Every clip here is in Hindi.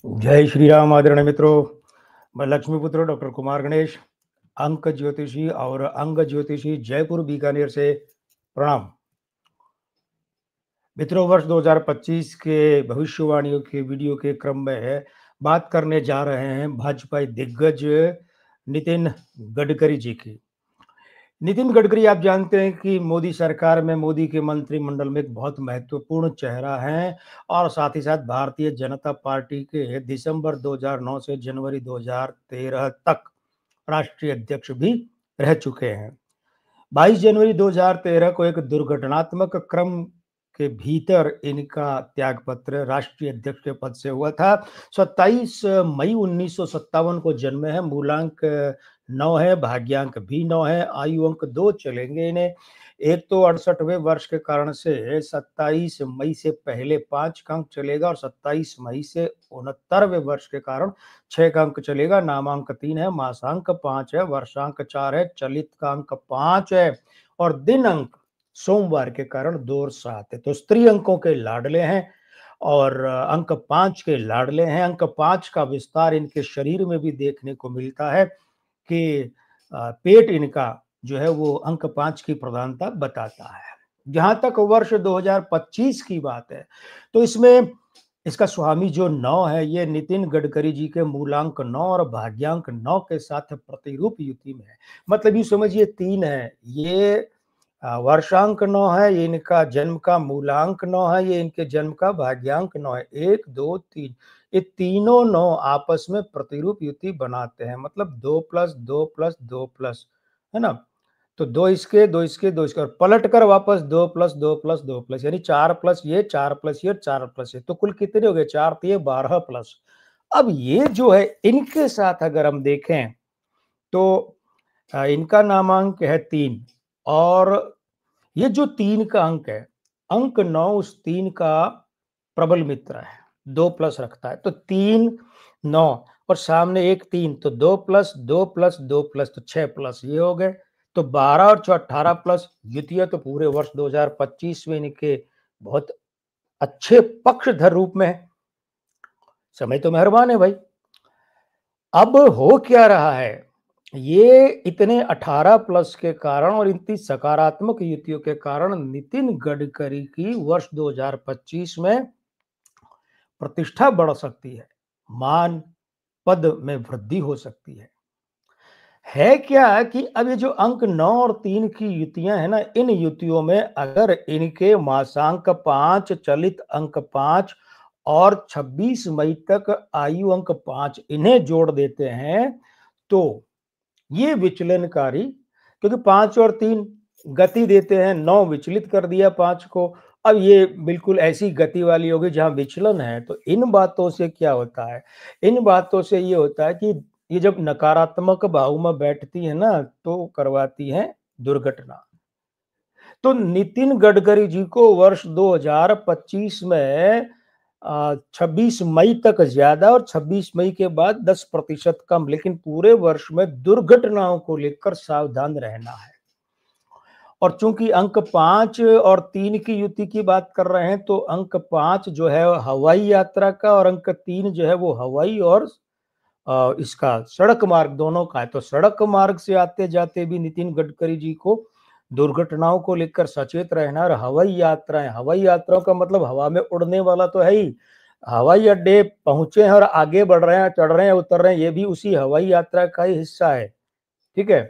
जय श्री राम आदरणीय मित्रों। मैं लक्ष्मीपुत्र डॉक्टर कुमार गणेश, अंक ज्योतिषी और अंग ज्योतिषी, जयपुर बीकानेर से प्रणाम। मित्रों, वर्ष 2025 के भविष्यवाणियों के वीडियो के क्रम में बात करने जा रहे हैं भाजपा दिग्गज नितिन गडकरी जी की। नितिन गडकरी आप जानते हैं कि मोदी सरकार में, मोदी के मंत्रिमंडल में एक बहुत महत्वपूर्ण चेहरा हैं और साथ ही साथ भारतीय जनता पार्टी के दिसंबर 2009 से जनवरी 2013 तक राष्ट्रीय अध्यक्ष भी रह चुके हैं। 22 जनवरी 2013 को एक दुर्घटनात्मक क्रम के भीतर इनका त्यागपत्र राष्ट्रीय अध्यक्ष के पद से हुआ था। 27 मई 1957 को जन्मे हैं। मूलांक 9 है, भाग्यांक भी 9 है, आयु अंक 2 चलेंगे इन्हें। एक तो 68वें वर्ष के कारण से 27 मई से पहले 5 का अंक चलेगा और 27 मई से 69वें वर्ष के कारण 6 का अंक चलेगा। नामांक 3 है, मासांक 5 है, वर्षांक 4 है, चलित का अंक 5 है और दिन अंक सोमवार के कारण 2 और 7 है। तो स्त्री अंकों के लाडले हैं और अंक 5 के लाडले हैं। अंक 5 का विस्तार इनके शरीर में भी देखने को मिलता है कि पेट इनका जो है वो अंक 5 की प्रधानता बताता है। जहां तक वर्ष 2025 की बात है तो इसमें इसका स्वामी जो 9 है, ये नितिन गडकरी जी के मूलांक 9 और भाग्यांक 9 के साथ प्रतिरूप युति में है। मतलब ये समझिए 3 है, ये वर्षांक 9 है, ये इनका जन्म का मूलांक 9 है, ये इनके जन्म का भाग्यांक 9 है। 1 2 3 ये तीनों 9 आपस में प्रतिरूप युति बनाते हैं। मतलब 2 प्लस 2 प्लस 2 प्लस, है ना। तो 2 इसके 2 इसके 2 इसके और पलट कर वापस 2 प्लस 2 प्लस 2 प्लस, यानी 4 प्लस ये 4 प्लस ये 4 प्लस ये, तो कुल कितने हो गए? 4 तो 12 प्लस। अब ये जो है इनके साथ अगर हम देखें तो इनका नामांक है 3 और ये जो 3 का अंक है, अंक 9 उस 3 का प्रबल मित्र है, 2 प्लस रखता है। तो 3 9 और सामने एक 3, तो 2 प्लस 2 प्लस 2 प्लस, तो 6 प्लस ये हो गए। तो 12 और 6 18 प्लस द्वितीय, तो पूरे वर्ष 2025 में इनके बहुत अच्छे पक्षधर रूप में है। समय तो मेहरबान है भाई। अब हो क्या रहा है, ये इतने 18 प्लस के कारण और इतनी सकारात्मक युतियों के कारण नितिन गडकरी की वर्ष 2025 में प्रतिष्ठा बढ़ सकती है, मान पद में वृद्धि हो सकती है क्या कि अब ये जो अंक 9 और 3 की युतियां है ना, इन युतियों में अगर इनके मासांक 5, चलित अंक 5 और 26 मई तक आयु अंक 5 इन्हें जोड़ देते हैं तो ये विचलनकारी, क्योंकि 5 और 3 गति देते हैं, 9 विचलित कर दिया 5 को। अब ये बिल्कुल ऐसी गति वाली होगी जहां विचलन है। तो इन बातों से क्या होता है, इन बातों से ये होता है कि ये जब नकारात्मक भाव में बैठती है ना तो करवाती है दुर्घटना। तो नितिन गडकरी जी को वर्ष 2025 में 26 मई तक ज्यादा और 26 मई के बाद 10% कम, लेकिन पूरे वर्ष में दुर्घटनाओं को लेकर सावधान रहना है। और चूंकि अंक 5 और 3 की युति की बात कर रहे हैं तो अंक 5 जो है हवाई यात्रा का और अंक 3 जो है वो हवाई और इसका सड़क मार्ग दोनों का है। तो सड़क मार्ग से आते जाते भी नितिन गडकरी जी को दुर्घटनाओं को लेकर सचेत रहना। और हवाई यात्राओं का मतलब हवा में उड़ने वाला तो है ही, हवाई अड्डे पहुंचे हैं और आगे बढ़ रहे हैं, चढ़ रहे हैं, उतर रहे हैं, ये भी उसी हवाई यात्रा का ही हिस्सा है। ठीक है,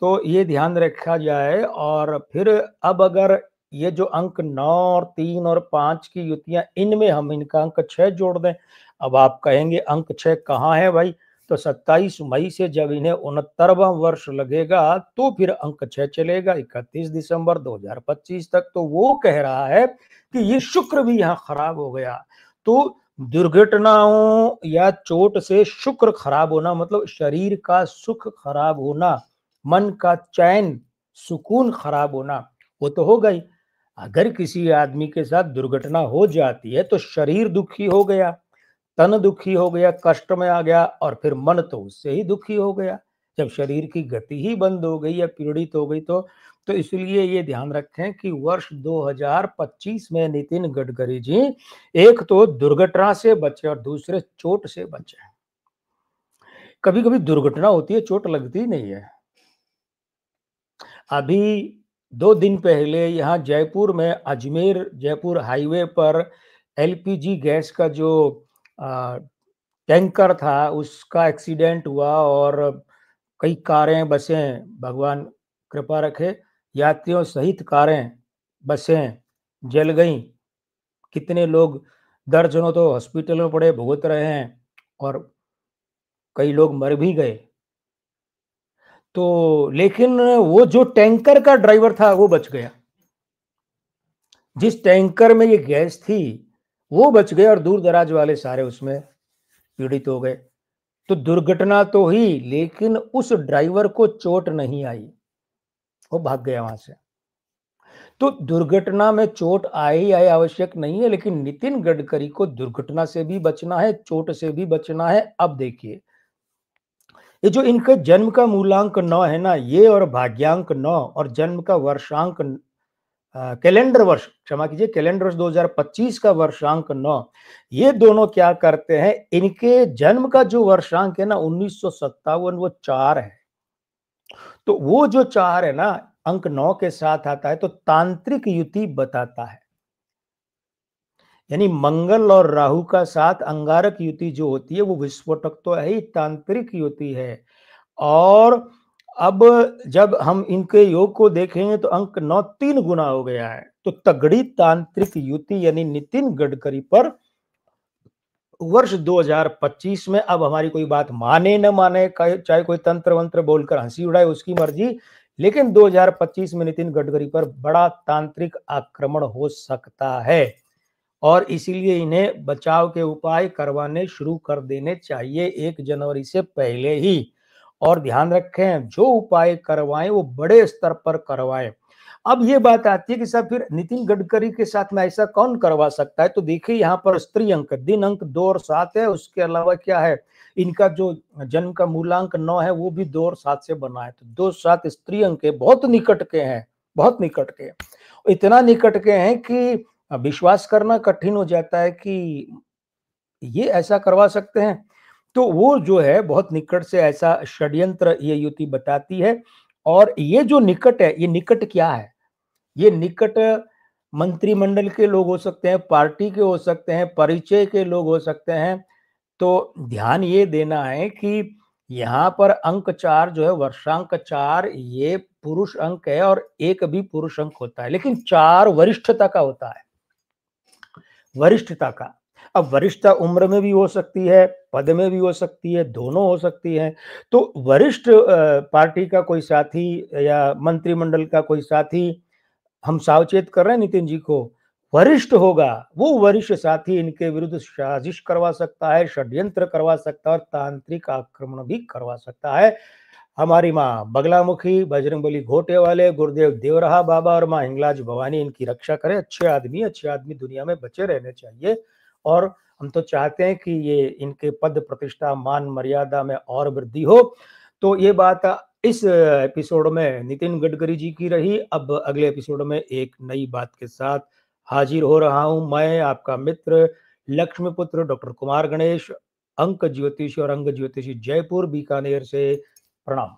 तो ये ध्यान रखा जाए। और फिर अब अगर ये जो अंक 9 और 3 और 5 की युतियां, इनमें हम इनका अंक 6 जोड़ दें। अब आप कहेंगे अंक 6 कहाँ है भाई? तो 27 मई से जब इन्हें 69वां वर्ष लगेगा तो फिर अंक 6 चलेगा 31 दिसंबर 2025 तक। तो वो कह रहा है कि ये शुक्र भी यहाँ खराब हो गया। तो दुर्घटनाओं या चोट से शुक्र खराब होना मतलब शरीर का सुख खराब होना, मन का चैन सुकून खराब होना, वो तो होगा ही। अगर किसी आदमी के साथ दुर्घटना हो जाती है तो शरीर दुखी हो गया, तन दुखी हो गया, कष्ट में आ गया और फिर मन तो उससे ही दुखी हो गया। जब शरीर की गति ही बंद हो गई या पीड़ित हो गई तो इसलिए ये ध्यान रखें कि वर्ष 2025 में नितिन गडकरी जी एक तो दुर्घटना से बचे और दूसरे चोट से बचे। कभी-कभी दुर्घटना होती है, चोट लगती नहीं है। अभी 2 दिन पहले यहाँ जयपुर में अजमेर जयपुर हाईवे पर एलपीजी गैस का जो अ, टैंकर था, उसका एक्सीडेंट हुआ और कई कारें, बसें, भगवान कृपा रखे, यात्रियों सहित कारें, बसें जल गईं। कितने लोग, दर्जनों तो हॉस्पिटल में पड़े भुगत रहे हैं और कई लोग मर भी गए। तो लेकिन वो जो टैंकर का ड्राइवर था वो बच गया। जिस टैंकर में ये गैस थी वो बच गया और दूर-दराज वाले सारे उसमें पीड़ित हो गए। तो दुर्घटना तो हुई लेकिन उस ड्राइवर को चोट नहीं आई, वो भाग गया वहां से। तो दुर्घटना में चोट आए आवश्यक नहीं है, लेकिन नितिन गडकरी को दुर्घटना से भी बचना है, चोट से भी बचना है। अब देखिए, ये जो इनका जन्म का मूलांक 9 है ना, ये और भाग्यांक 9 और जन्म का वर्षांक कैलेंडर वर्ष, क्षमा कीजिए, कैलेंडर वर्ष 2025 का वर्षांक 9, ये दोनों क्या करते हैं, इनके जन्म का जो वर्षांक है ना 1957, वो 4 है। तो वो जो 4 है ना, अंक 9 के साथ आता है तो तांत्रिक युति बताता है। यानी मंगल और राहु का साथ अंगारक युति जो होती है वो विस्फोटक तो है ही, तांत्रिक युति है। और अब जब हम इनके योग को देखेंगे तो अंक 9 3 गुना हो गया है। तो तगड़ी तांत्रिक युति यानी नितिन गडकरी पर वर्ष 2025 में, अब हमारी कोई बात माने न माने, चाहे कोई तंत्र वंत्र बोलकर हंसी उड़ाए, उसकी मर्जी, लेकिन 2025 में नितिन गडकरी पर बड़ा तांत्रिक आक्रमण हो सकता है और इसीलिए इन्हें बचाव के उपाय करवाने शुरू कर देने चाहिए 1 जनवरी से पहले ही। और ध्यान रखें, जो उपाय करवाएं वो बड़े स्तर पर करवाएं। अब ये बात आती है कि साहब फिर नितिन गडकरी के साथ में ऐसा कौन करवा सकता है? तो देखिए, यहाँ पर स्त्री अंक, दिन अंक 2 और 7 है, उसके अलावा क्या है, इनका जो जन्म का मूलांक 9 है वो भी 2 और 7 से बना है। तो 2 7 स्त्री अंक है, बहुत निकट के हैं, बहुत निकट के। इतना निकट के हैं कि विश्वास करना कठिन हो जाता है कि ये ऐसा करवा सकते हैं। तो वो जो है बहुत निकट से ऐसा षड्यंत्र ये युति बताती है। और ये जो निकट है, ये निकट क्या है? ये निकट मंत्रिमंडल के लोग हो सकते हैं, पार्टी के हो सकते हैं, परिचय के लोग हो सकते हैं। तो ध्यान ये देना है कि यहाँ पर अंक 4 जो है, वर्षांक 4, ये पुरुष अंक है और एक भी पुरुष अंक होता है, लेकिन 4 वरिष्ठता का होता है, वरिष्ठता का। अब वरिष्ठता उम्र में भी हो सकती है, पद में भी हो सकती है, दोनों हो सकती है। तो वरिष्ठ पार्टी का कोई साथी या मंत्रिमंडल का कोई साथी, हम सावचेत कर रहे हैं नितिन जी को, वरिष्ठ होगा, वो वरिष्ठ साथी इनके विरुद्ध साजिश करवा सकता है, षड्यंत्र करवा सकता है और तांत्रिक आक्रमण भी करवा सकता है। हमारी माँ बगलामुखी, बजरंगबली घोटे वाले, गुरुदेव देवरहा बाबा और माँ हिंगलाज भवानी इनकी रक्षा करें। अच्छे आदमी दुनिया में बचे रहने चाहिए और हम तो चाहते हैं कि ये इनके पद प्रतिष्ठा मान मर्यादा में और वृद्धि हो। तो ये बात इस एपिसोड में नितिन गडकरी जी की रही। अब अगले एपिसोड में एक नई बात के साथ हाजिर हो रहा हूं, मैं आपका मित्र लक्ष्मीपुत्र डॉक्टर कुमार गणेश, अंक ज्योतिषी और अंग ज्योतिषी, जयपुर बीकानेर से। प्रणाम।